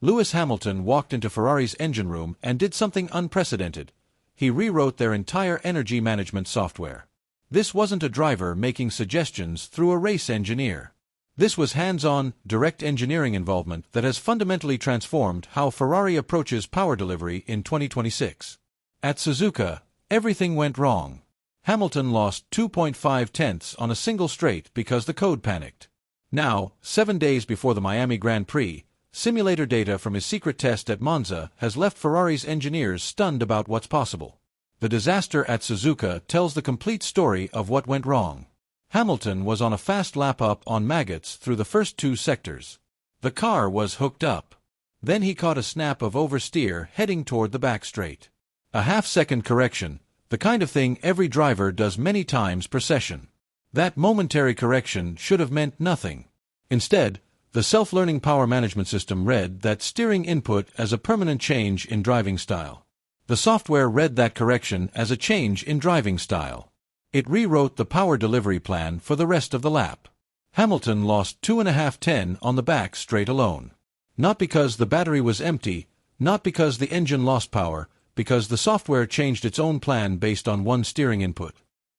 Lewis Hamilton walked into Ferrari's engine room and did something unprecedented. He rewrote their entire energy management software. This wasn't a driver making suggestions through a race engineer. This was hands-on, direct engineering involvement that has fundamentally transformed how Ferrari approaches power delivery in 2026. At Suzuka, everything went wrong. Hamilton lost 2.5 tenths on a single straight because the code panicked. Now, 7 days before the Miami Grand Prix, simulator data from his secret test at Monza has left Ferrari's engineers stunned about what's possible. The disaster at Suzuka tells the complete story of what went wrong. Hamilton was on a fast lap-up on maggots through the first 2 sectors. The car was hooked up. Then he caught a snap of oversteer heading toward the back straight. A half-second correction, the kind of thing every driver does many times per session. That momentary correction should have meant nothing. Instead, the self-learning power management system read that steering input as a permanent change in driving style. The software read that correction as a change in driving style. It rewrote the power delivery plan for the rest of the lap. Hamilton lost 2.5 tenths on the back straight alone. Not because the battery was empty, not because the engine lost power, because the software changed its own plan based on one steering input.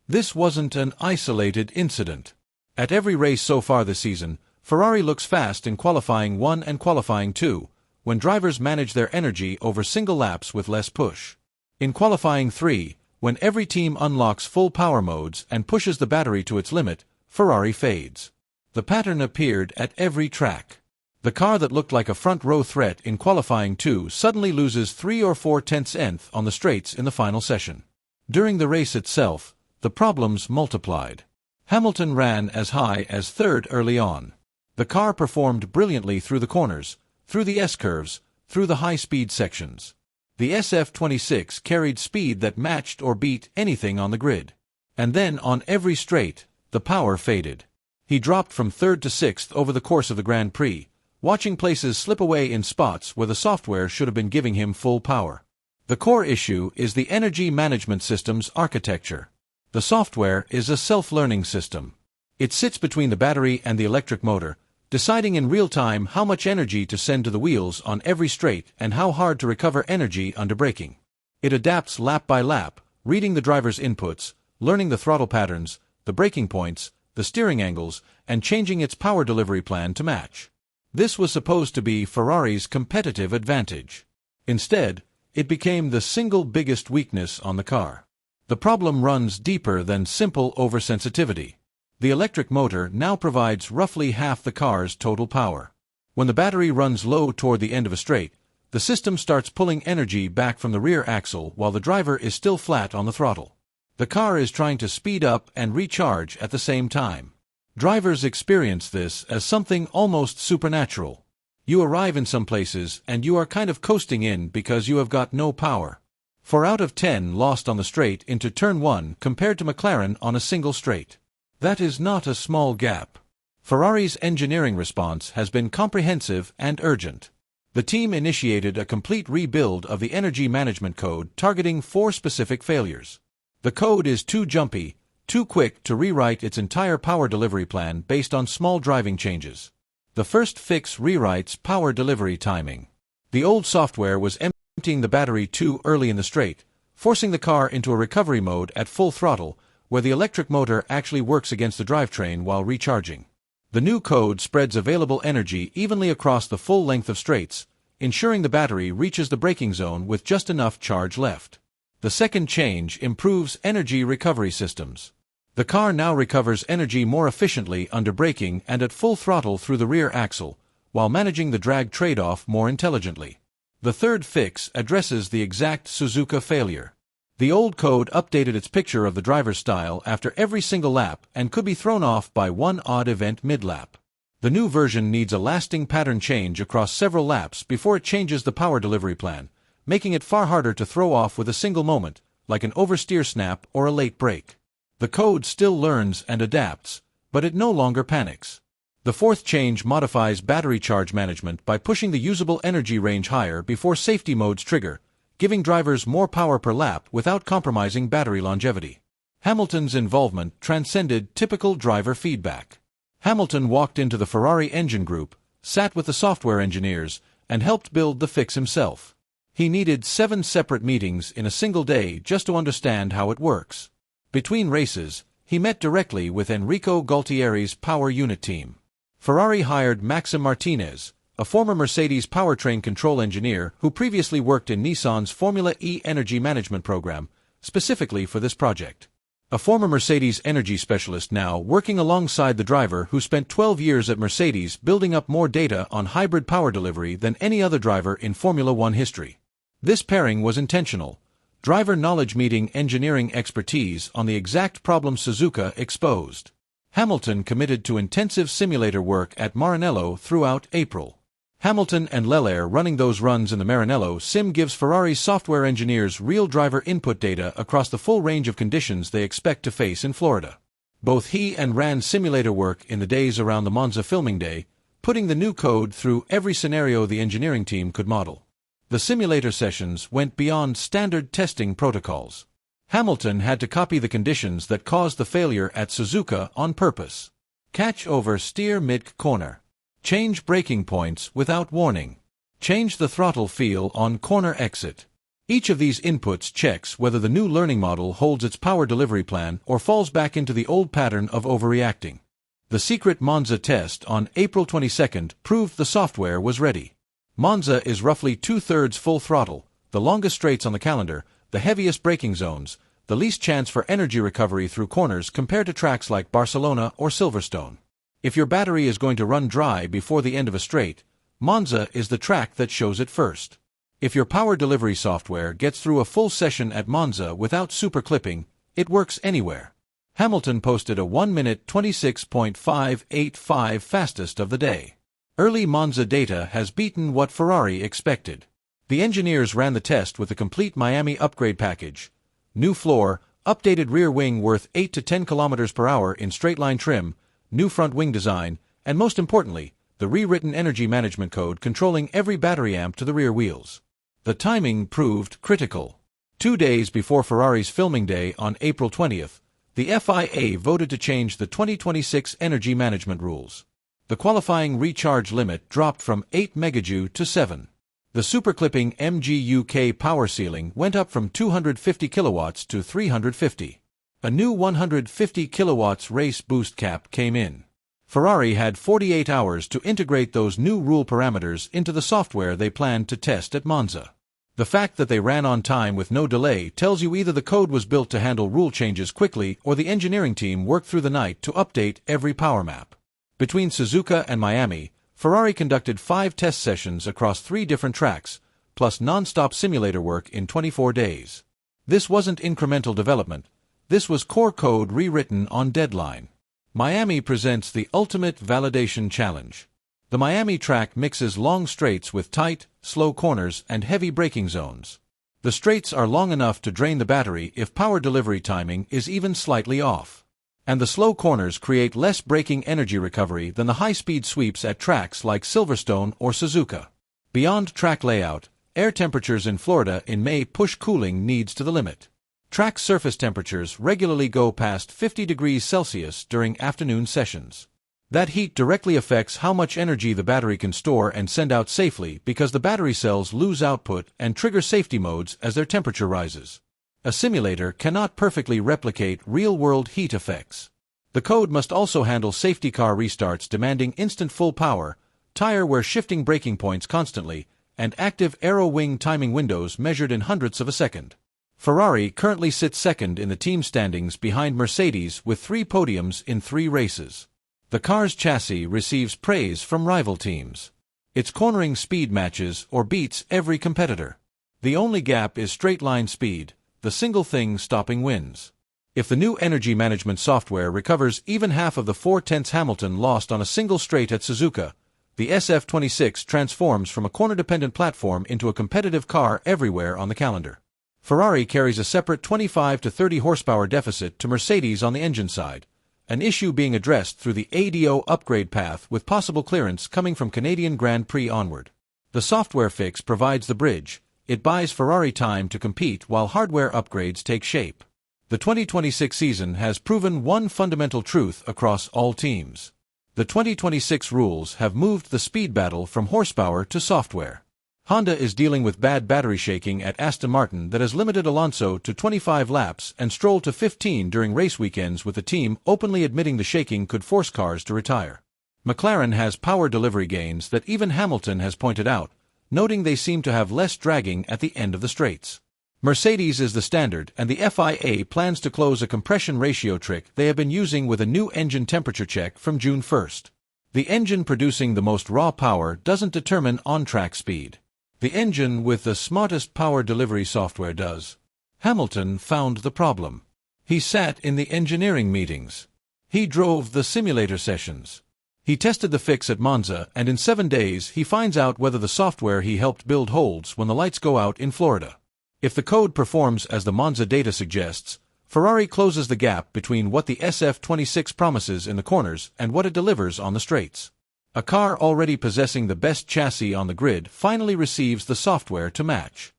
This wasn't an isolated incident. At every race so far this season, Ferrari looks fast in qualifying 1 and qualifying 2, when drivers manage their energy over single laps with less push. In qualifying 3, when every team unlocks full power modes and pushes the battery to its limit, Ferrari fades. The pattern appeared at every track. The car that looked like a front-row threat in qualifying 2 suddenly loses 3 or 4 tenths on the straights in the final session. During the race itself, the problems multiplied. Hamilton ran as high as 3rd early on. The car performed brilliantly through the corners, through the S-curves, through the high-speed sections. The SF26 carried speed that matched or beat anything on the grid. And then, on every straight, the power faded. He dropped from 3rd to 6th over the course of the Grand Prix, watching places slip away in spots where the software should have been giving him full power. The core issue is the energy management system's architecture. The software is a self-learning system. It sits between the battery and the electric motor, deciding in real time how much energy to send to the wheels on every straight and how hard to recover energy under braking. It adapts lap by lap, reading the driver's inputs, learning the throttle patterns, the braking points, the steering angles, and changing its power delivery plan to match. This was supposed to be Ferrari's competitive advantage. Instead, it became the single biggest weakness on the car. The problem runs deeper than simple oversensitivity. The electric motor now provides roughly half the car's total power. When the battery runs low toward the end of a straight, the system starts pulling energy back from the rear axle while the driver is still flat on the throttle. The car is trying to speed up and recharge at the same time. Drivers experience this as something almost supernatural. You arrive in some places and you are kind of coasting in because you have got no power. 4 out of 10 lost on the straight into turn 1 compared to McLaren on a single straight. That is not a small gap. Ferrari's engineering response has been comprehensive and urgent. The team initiated a complete rebuild of the energy management code targeting 4 specific failures. The code is too jumpy, too quick to rewrite its entire power delivery plan based on small driving changes. The first fix rewrites power delivery timing. The old software was emptying the battery too early in the straight, forcing the car into a recovery mode at full throttle, where the electric motor actually works against the drivetrain while recharging. The new code spreads available energy evenly across the full length of straights, ensuring the battery reaches the braking zone with just enough charge left. The second change improves energy recovery systems. The car now recovers energy more efficiently under braking and at full throttle through the rear axle, while managing the drag trade-off more intelligently. The third fix addresses the exact Suzuka failure. The old code updated its picture of the driver's style after every single lap and could be thrown off by one odd event mid-lap. The new version needs a lasting pattern change across several laps before it changes the power delivery plan, making it far harder to throw off with a single moment, like an oversteer snap or a late brake. The code still learns and adapts, but it no longer panics. The fourth change modifies battery charge management by pushing the usable energy range higher before safety modes trigger, giving drivers more power per lap without compromising battery longevity. Hamilton's involvement transcended typical driver feedback. Hamilton walked into the Ferrari engine group, sat with the software engineers, and helped build the fix himself. He needed 7 separate meetings in a single day just to understand how it works. Between races, he met directly with Enrico Gualtieri's power unit team. Ferrari hired Maxim Martinez, a former Mercedes powertrain control engineer who previously worked in Nissan's Formula E energy management program, specifically for this project. A former Mercedes energy specialist now working alongside the driver who spent 12 years at Mercedes building up more data on hybrid power delivery than any other driver in Formula One history. This pairing was intentional. Driver knowledge meeting engineering expertise on the exact problem Suzuka exposed. Hamilton committed to intensive simulator work at Maranello throughout April. Hamilton and Leclerc running those runs in the Maranello sim gives Ferrari's software engineers real driver input data across the full range of conditions they expect to face in Florida. Both he and ran simulator work in the days around the Monza filming day, putting the new code through every scenario the engineering team could model. The simulator sessions went beyond standard testing protocols. Hamilton had to copy the conditions that caused the failure at Suzuka on purpose. Catch oversteer mid-corner. Change braking points without warning. Change the throttle feel on corner exit. Each of these inputs checks whether the new learning model holds its power delivery plan or falls back into the old pattern of overreacting. The secret Monza test on April 22 proved the software was ready. Monza is roughly 2/3 full throttle, the longest straights on the calendar, the heaviest braking zones, the least chance for energy recovery through corners compared to tracks like Barcelona or Silverstone. If your battery is going to run dry before the end of a straight, Monza is the track that shows it first. If your power delivery software gets through a full session at Monza without super clipping, it works anywhere. Hamilton posted a 1-minute 26.585 fastest of the day. Early Monza data has beaten what Ferrari expected. The engineers ran the test with a complete Miami upgrade package. New floor, updated rear wing worth 8 to 10 km per hour in straight-line trim, new front wing design, and most importantly, the rewritten energy management code controlling every battery amp to the rear wheels. The timing proved critical. 2 days before Ferrari's filming day on April 20th, the FIA voted to change the 2026 energy management rules. The qualifying recharge limit dropped from 8 MJ to 7. The superclipping MGUK power ceiling went up from 250 kilowatts to 350. A new 150 kilowatts race boost cap came in. Ferrari had 48 hours to integrate those new rule parameters into the software they planned to test at Monza. The fact that they ran on time with no delay tells you either the code was built to handle rule changes quickly or the engineering team worked through the night to update every power map. Between Suzuka and Miami, Ferrari conducted 5 test sessions across 3 different tracks, plus non-stop simulator work in 24 days. This wasn't incremental development. This was core code rewritten on deadline. Miami presents the ultimate validation challenge. The Miami track mixes long straights with tight, slow corners and heavy braking zones. The straights are long enough to drain the battery if power delivery timing is even slightly off. And the slow corners create less braking energy recovery than the high-speed sweeps at tracks like Silverstone or Suzuka. Beyond track layout, air temperatures in Florida in May push cooling needs to the limit. Track surface temperatures regularly go past 50 degrees Celsius during afternoon sessions. That heat directly affects how much energy the battery can store and send out safely because the battery cells lose output and trigger safety modes as their temperature rises. A simulator cannot perfectly replicate real-world heat effects. The code must also handle safety car restarts demanding instant full power, tire wear shifting braking points constantly, and active aero wing timing windows measured in hundredths of a second. Ferrari currently sits second in the team standings behind Mercedes with 3 podiums in 3 races. The car's chassis receives praise from rival teams. Its cornering speed matches or beats every competitor. The only gap is straight-line speed. The single thing stopping wins. If the new energy management software recovers even half of the 4/10 Hamilton lost on a single straight at Suzuka, the SF26 transforms from a corner-dependent platform into a competitive car everywhere on the calendar. Ferrari carries a separate 25 to 30 horsepower deficit to Mercedes on the engine side, an issue being addressed through the ADO upgrade path with possible clearance coming from Canadian Grand Prix onward. The software fix provides the bridge. It buys Ferrari time to compete while hardware upgrades take shape. The 2026 season has proven one fundamental truth across all teams. The 2026 rules have moved the speed battle from horsepower to software. Honda is dealing with bad battery shaking at Aston Martin that has limited Alonso to 25 laps and Stroll to 15 during race weekends, with the team openly admitting the shaking could force cars to retire. McLaren has power delivery gains that even Hamilton has pointed out, noting they seem to have less dragging at the end of the straights. Mercedes is the standard, and the FIA plans to close a compression ratio trick they have been using with a new engine temperature check from June 1st. The engine producing the most raw power doesn't determine on-track speed. The engine with the smartest power delivery software does. Hamilton found the problem. He sat in the engineering meetings. He drove the simulator sessions. He tested the fix at Monza, and in 7 days he finds out whether the software he helped build holds when the lights go out in Florida. If the code performs as the Monza data suggests, Ferrari closes the gap between what the SF26 promises in the corners and what it delivers on the straights. A car already possessing the best chassis on the grid finally receives the software to match.